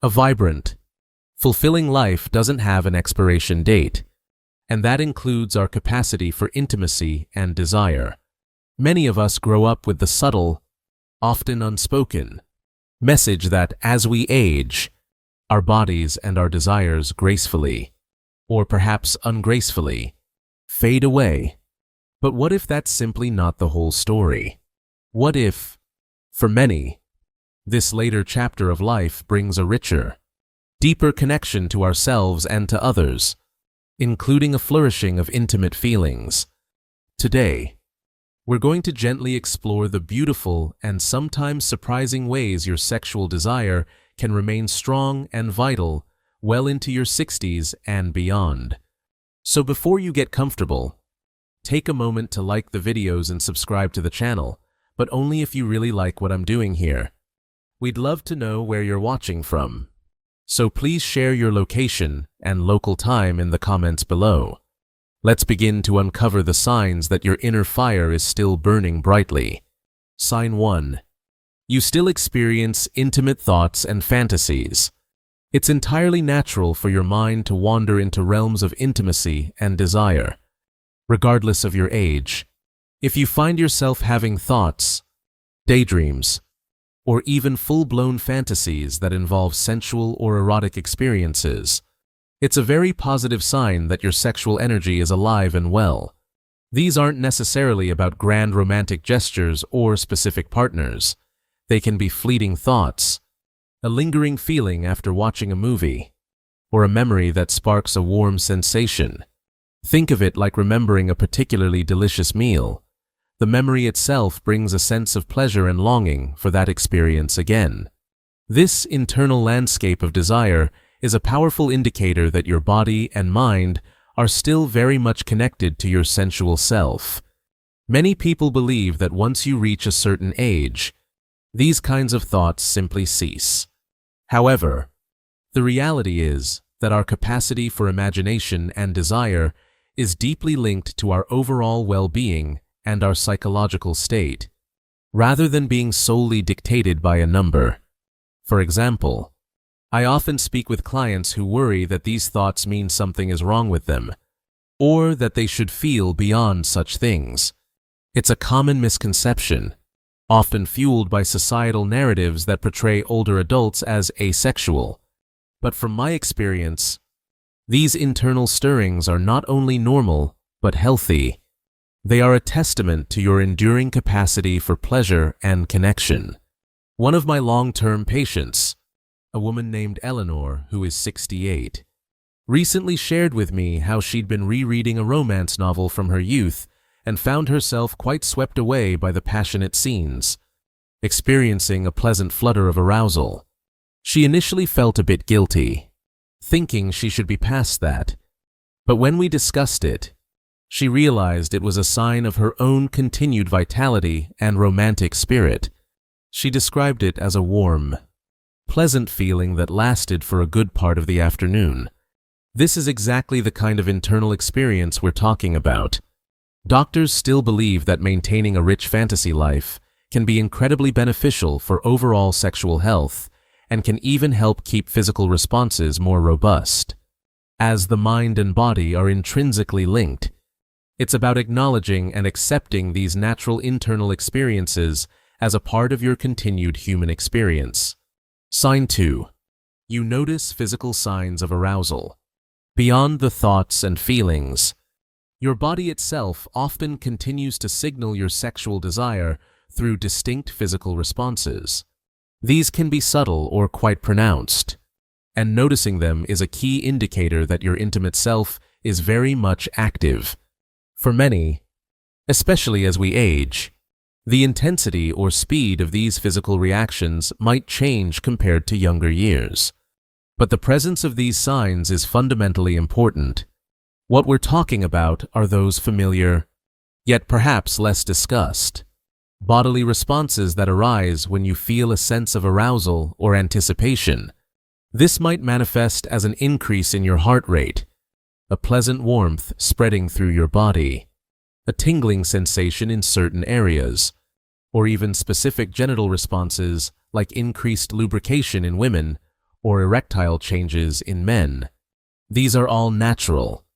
A vibrant, fulfilling life doesn't have an expiration date, and that includes our capacity for intimacy and desire. Many of us grow up with the subtle, often unspoken, message that as we age, our bodies and our desires gracefully, or perhaps ungracefully, fade away. But what if that's simply not the whole story? What if, for many, this later chapter of life brings a richer, deeper connection to ourselves and to others, including a flourishing of intimate feelings? Today, we're going to gently explore the beautiful and sometimes surprising ways your sexual desire can remain strong and vital well into your 60s and beyond. So before you get comfortable, take a moment to like the videos and subscribe to the channel, but only if you really like what I'm doing here. We'd love to know where you're watching from, so please share your location and local time in the comments below. Let's begin to uncover the signs that your inner fire is still burning brightly. Sign 1. You still experience intimate thoughts and fantasies. It's entirely natural for your mind to wander into realms of intimacy and desire, regardless of your age. If you find yourself having thoughts, daydreams, or even full-blown fantasies that involve sensual or erotic experiences, it's a very positive sign that your sexual energy is alive and well. These aren't necessarily about grand romantic gestures or specific partners. They can be fleeting thoughts, a lingering feeling after watching a movie, or a memory that sparks a warm sensation. Think of it like remembering a particularly delicious meal. The memory itself brings a sense of pleasure and longing for that experience again. This internal landscape of desire is a powerful indicator that your body and mind are still very much connected to your sensual self. Many people believe that once you reach a certain age, these kinds of thoughts simply cease. However, the reality is that our capacity for imagination and desire is deeply linked to our overall well-being and our psychological state, rather than being solely dictated by a number. For example, I often speak with clients who worry that these thoughts mean something is wrong with them, or that they should feel beyond such things. It's a common misconception, often fueled by societal narratives that portray older adults as asexual. But from my experience, these internal stirrings are not only normal, but healthy. They are a testament to your enduring capacity for pleasure and connection. One of my long-term patients, a woman named Eleanor, who is 68, recently shared with me how she'd been rereading a romance novel from her youth and found herself quite swept away by the passionate scenes, experiencing a pleasant flutter of arousal. She initially felt a bit guilty, thinking she should be past that, but when we discussed it, she realized it was a sign of her own continued vitality and romantic spirit. She described it as a warm, pleasant feeling that lasted for a good part of the afternoon. This is exactly the kind of internal experience we're talking about. Doctors still believe that maintaining a rich fantasy life can be incredibly beneficial for overall sexual health and can even help keep physical responses more robust. As the mind and body are intrinsically linked, it's about acknowledging and accepting these natural internal experiences as a part of your continued human experience. Sign 2. You notice physical signs of arousal. Beyond the thoughts and feelings, your body itself often continues to signal your sexual desire through distinct physical responses. These can be subtle or quite pronounced, and noticing them is a key indicator that your intimate self is very much active. For many, especially as we age, the intensity or speed of these physical reactions might change compared to younger years. But the presence of these signs is fundamentally important. What we're talking about are those familiar, yet perhaps less discussed, bodily responses that arise when you feel a sense of arousal or anticipation. This might manifest as an increase in your heart rate, a pleasant warmth spreading through your body, a tingling sensation in certain areas, or even specific genital responses like increased lubrication in women or erectile changes in men. These are all natural,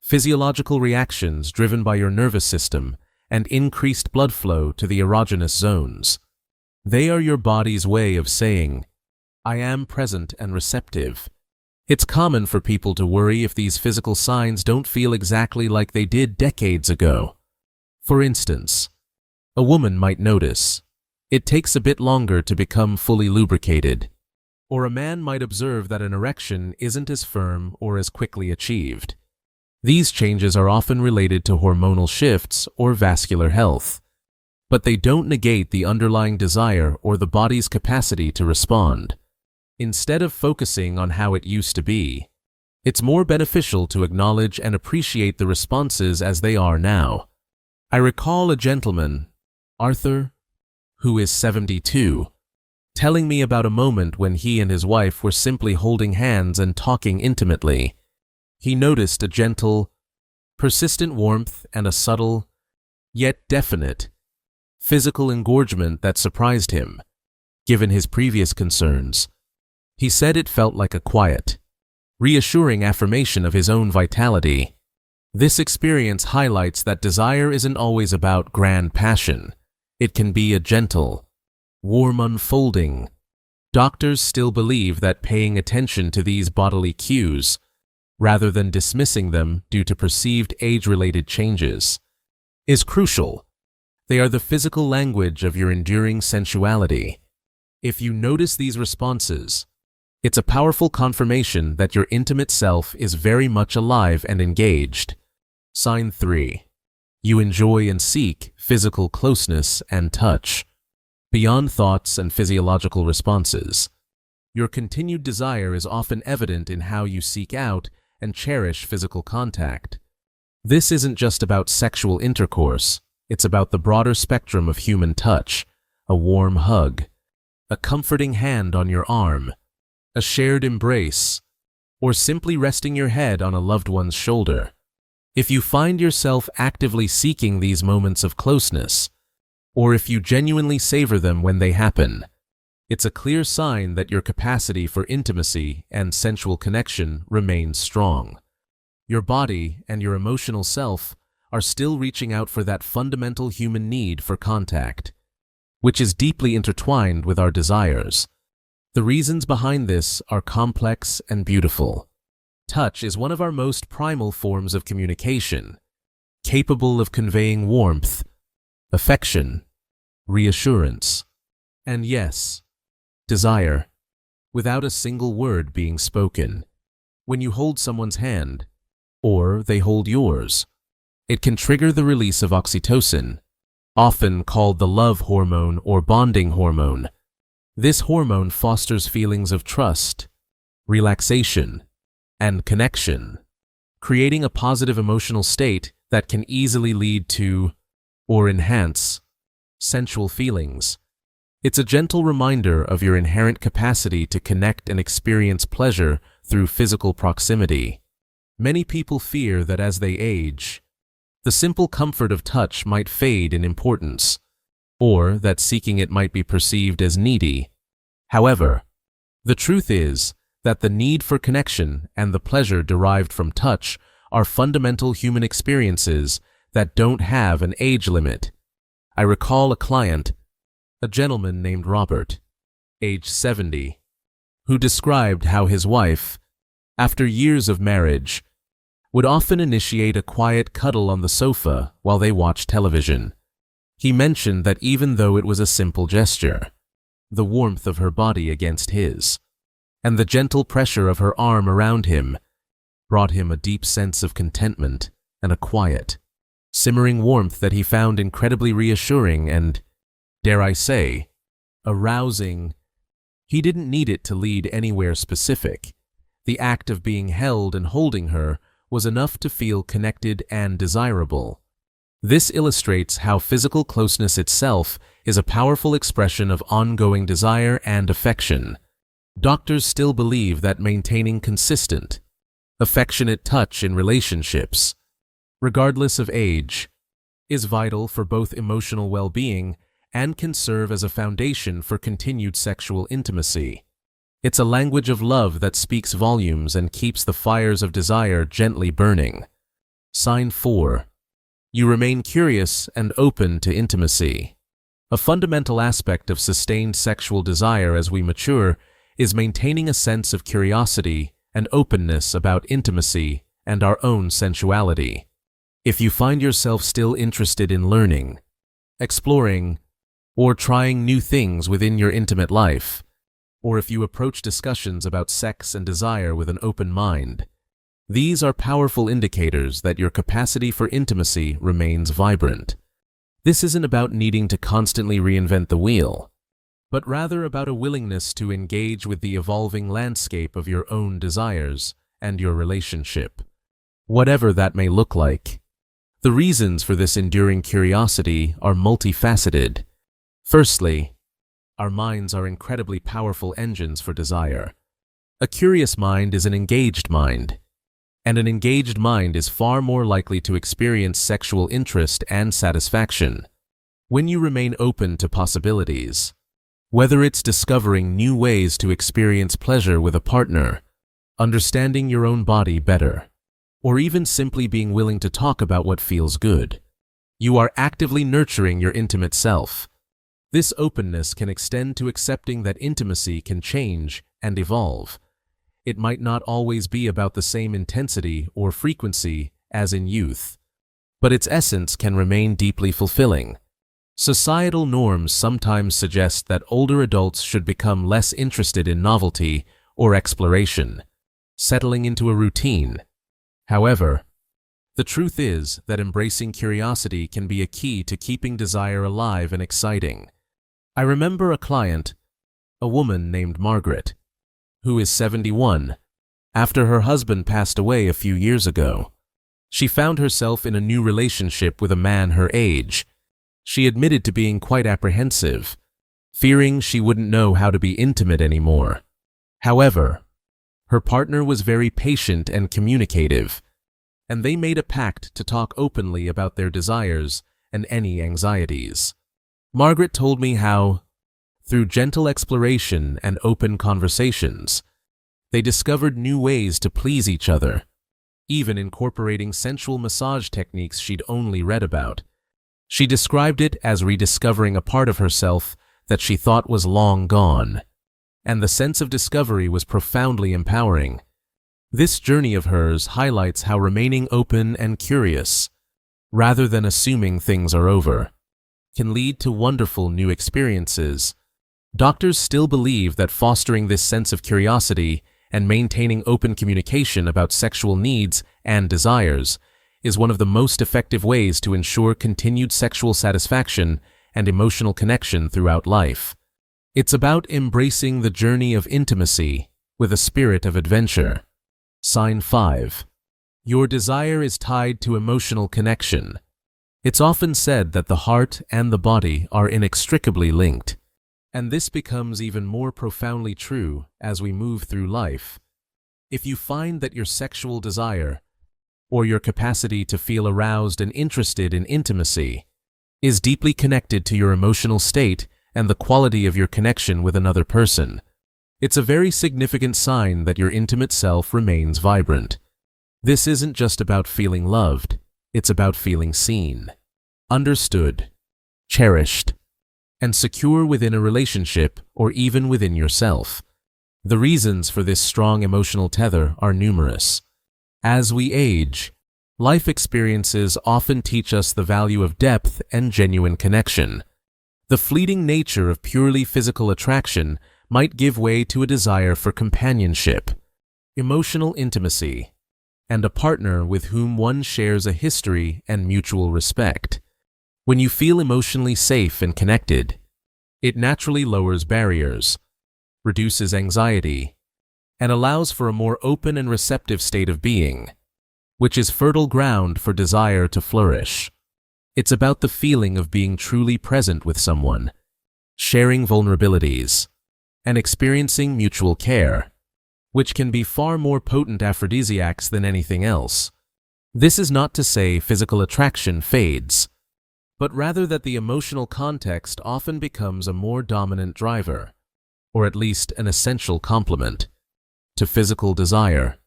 physiological reactions driven by your nervous system and increased blood flow to the erogenous zones. They are your body's way of saying, "I am present and receptive." It's common for people to worry if these physical signs don't feel exactly like they did decades ago. For instance, a woman might notice it takes a bit longer to become fully lubricated, or a man might observe that an erection isn't as firm or as quickly achieved. These changes are often related to hormonal shifts or vascular health, but they don't negate the underlying desire or the body's capacity to respond. Instead of focusing on how it used to be, it's more beneficial to acknowledge and appreciate the responses as they are now. I recall a gentleman, Arthur, who is 72, telling me about a moment when he and his wife were simply holding hands and talking intimately. He noticed a gentle, persistent warmth and a subtle, yet definite, physical engorgement that surprised him, given his previous concerns. He said it felt like a quiet, reassuring affirmation of his own vitality. This experience highlights that desire isn't always about grand passion. It can be a gentle, warm unfolding. Doctors still believe that paying attention to these bodily cues, rather than dismissing them due to perceived age-related changes, is crucial. They are the physical language of your enduring sensuality. If you notice these responses, it's a powerful confirmation that your intimate self is very much alive and engaged. Sign 3. You enjoy and seek physical closeness and touch. Beyond thoughts and physiological responses, your continued desire is often evident in how you seek out and cherish physical contact. This isn't just about sexual intercourse, it's about the broader spectrum of human touch, a warm hug, a comforting hand on your arm, a shared embrace, or simply resting your head on a loved one's shoulder. If you find yourself actively seeking these moments of closeness, or if you genuinely savor them when they happen, it's a clear sign that your capacity for intimacy and sensual connection remains strong. Your body and your emotional self are still reaching out for that fundamental human need for contact, which is deeply intertwined with our desires. The reasons behind this are complex and beautiful. Touch is one of our most primal forms of communication, capable of conveying warmth, affection, reassurance, and yes, desire, without a single word being spoken. When you hold someone's hand, or they hold yours, it can trigger the release of oxytocin, often called the love hormone or bonding hormone. This hormone fosters feelings of trust, relaxation, and connection, creating a positive emotional state that can easily lead to, or enhance, sensual feelings. It's a gentle reminder of your inherent capacity to connect and experience pleasure through physical proximity. Many people fear that as they age, the simple comfort of touch might fade in importance, or that seeking it might be perceived as needy. However, the truth is that the need for connection and the pleasure derived from touch are fundamental human experiences that don't have an age limit. I recall a client, a gentleman named Robert, age 70, who described how his wife, after years of marriage, would often initiate a quiet cuddle on the sofa while they watched television. He mentioned that even though it was a simple gesture, the warmth of her body against his, and the gentle pressure of her arm around him, brought him a deep sense of contentment and a quiet, simmering warmth that he found incredibly reassuring and, dare I say, arousing. He didn't need it to lead anywhere specific. The act of being held and holding her was enough to feel connected and desirable. This illustrates how physical closeness itself is a powerful expression of ongoing desire and affection. Doctors still believe that maintaining consistent, affectionate touch in relationships, regardless of age, is vital for both emotional well-being and can serve as a foundation for continued sexual intimacy. It's a language of love that speaks volumes and keeps the fires of desire gently burning. Sign 4. You remain curious and open to intimacy. A fundamental aspect of sustained sexual desire as we mature is maintaining a sense of curiosity and openness about intimacy and our own sensuality. If you find yourself still interested in learning, exploring, or trying new things within your intimate life, or if you approach discussions about sex and desire with an open mind, these are powerful indicators that your capacity for intimacy remains vibrant. This isn't about needing to constantly reinvent the wheel, but rather about a willingness to engage with the evolving landscape of your own desires and your relationship, whatever that may look like. The reasons for this enduring curiosity are multifaceted. Firstly, our minds are incredibly powerful engines for desire. A curious mind is an engaged mind, and an engaged mind is far more likely to experience sexual interest and satisfaction. When you remain open to possibilities, whether it's discovering new ways to experience pleasure with a partner, understanding your own body better, or even simply being willing to talk about what feels good, you are actively nurturing your intimate self. This openness can extend to accepting that intimacy can change and evolve. It might not always be about the same intensity or frequency as in youth, but its essence can remain deeply fulfilling. Societal norms sometimes suggest that older adults should become less interested in novelty or exploration, settling into a routine. However, the truth is that embracing curiosity can be a key to keeping desire alive and exciting. I remember a client, a woman named Margaret, who is 71, after her husband passed away a few years ago. She found herself in a new relationship with a man her age. She admitted to being quite apprehensive, fearing she wouldn't know how to be intimate anymore. However, her partner was very patient and communicative, and they made a pact to talk openly about their desires and any anxieties. Margaret told me how, through gentle exploration and open conversations, they discovered new ways to please each other, even incorporating sensual massage techniques she'd only read about. She described it as rediscovering a part of herself that she thought was long gone, and the sense of discovery was profoundly empowering. This journey of hers highlights how remaining open and curious, rather than assuming things are over, can lead to wonderful new experiences. Doctors still believe that fostering this sense of curiosity and maintaining open communication about sexual needs and desires is one of the most effective ways to ensure continued sexual satisfaction and emotional connection throughout life. It's about embracing the journey of intimacy with a spirit of adventure. Sign 5. Your desire is tied to emotional connection. It's often said that the heart and the body are inextricably linked, and this becomes even more profoundly true as we move through life. If you find that your sexual desire, or your capacity to feel aroused and interested in intimacy, is deeply connected to your emotional state and the quality of your connection with another person, it's a very significant sign that your intimate self remains vibrant. This isn't just about feeling loved, it's about feeling seen, understood, cherished, and secure within a relationship or even within yourself. The reasons for this strong emotional tether are numerous. As we age, life experiences often teach us the value of depth and genuine connection. The fleeting nature of purely physical attraction might give way to a desire for companionship, emotional intimacy, and a partner with whom one shares a history and mutual respect. When you feel emotionally safe and connected, it naturally lowers barriers, reduces anxiety, and allows for a more open and receptive state of being, which is fertile ground for desire to flourish. It's about the feeling of being truly present with someone, sharing vulnerabilities, and experiencing mutual care, which can be far more potent aphrodisiacs than anything else. This is not to say physical attraction fades, but rather that the emotional context often becomes a more dominant driver. or at least an essential complement, to physical desire.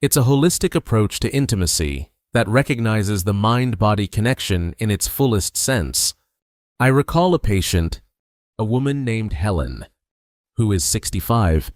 It's a holistic approach to intimacy that recognizes the mind-body connection in its fullest sense. I recall a patient, a woman named Helen, who is 65.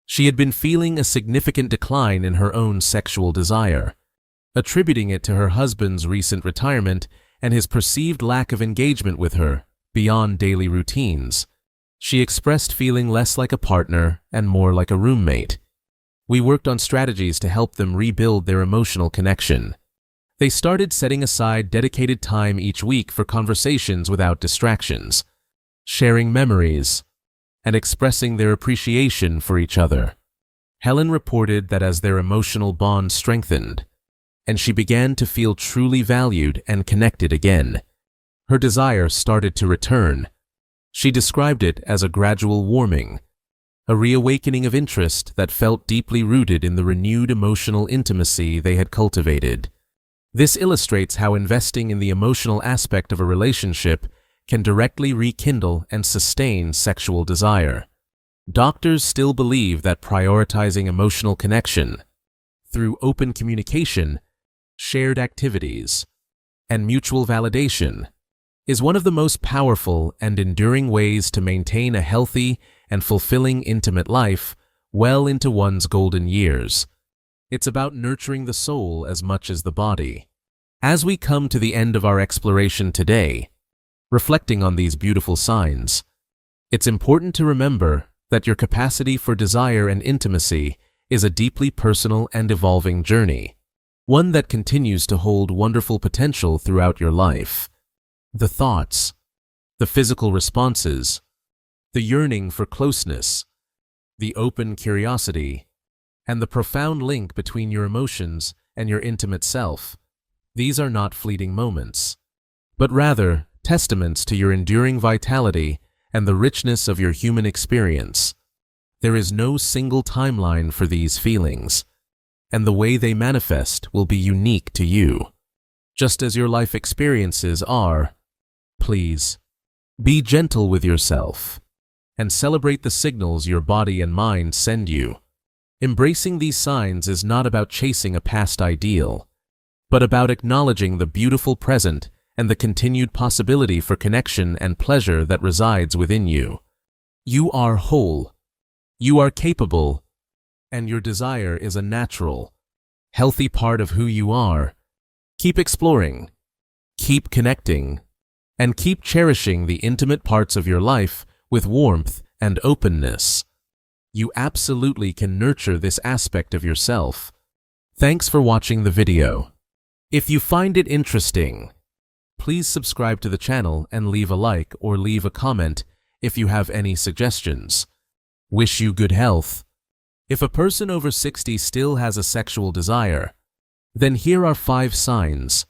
She had been feeling a significant decline in her own sexual desire, attributing it to her husband's recent retirement and his perceived lack of engagement with her beyond daily routines. She expressed feeling less like a partner and more like a roommate. We worked on strategies to help them rebuild their emotional connection. They started setting aside dedicated time each week for conversations without distractions, sharing memories, and expressing their appreciation for each other. Helen reported that as their emotional bond strengthened, and she began to feel truly valued and connected again, her desire started to return. She described it as a gradual warming, a reawakening of interest that felt deeply rooted in the renewed emotional intimacy they had cultivated. This illustrates how investing in the emotional aspect of a relationship can directly rekindle and sustain sexual desire. Doctors still believe that prioritizing emotional connection through open communication, shared activities, and mutual validation is one of the most powerful and enduring ways to maintain a healthy and fulfilling intimate life well into one's golden years. It's about nurturing the soul as much as the body. As we come to the end of our exploration today, reflecting on these beautiful signs, it's important to remember that your capacity for desire and intimacy is a deeply personal and evolving journey, one that continues to hold wonderful potential throughout your life. The thoughts, the physical responses, the yearning for closeness, the open curiosity, and the profound link between your emotions and your intimate self, these are not fleeting moments, but rather testaments to your enduring vitality and the richness of your human experience. There is no single timeline for these feelings, and the way they manifest will be unique to you. Just as your life experiences are, please be gentle with yourself and celebrate the signals your body and mind send you. Embracing these signs is not about chasing a past ideal, but about acknowledging the beautiful present and the continued possibility for connection and pleasure that resides within you. You are whole, you are capable, and your desire is a natural, healthy part of who you are. Keep exploring, keep connecting, and keep cherishing the intimate parts of your life with warmth and openness. You absolutely can nurture this aspect of yourself. Thanks for watching the video. If you find it interesting, please subscribe to the channel and leave a like or leave a comment if you have any suggestions. Wish you good health. If a person over 60 still has a sexual desire, then here are 5 signs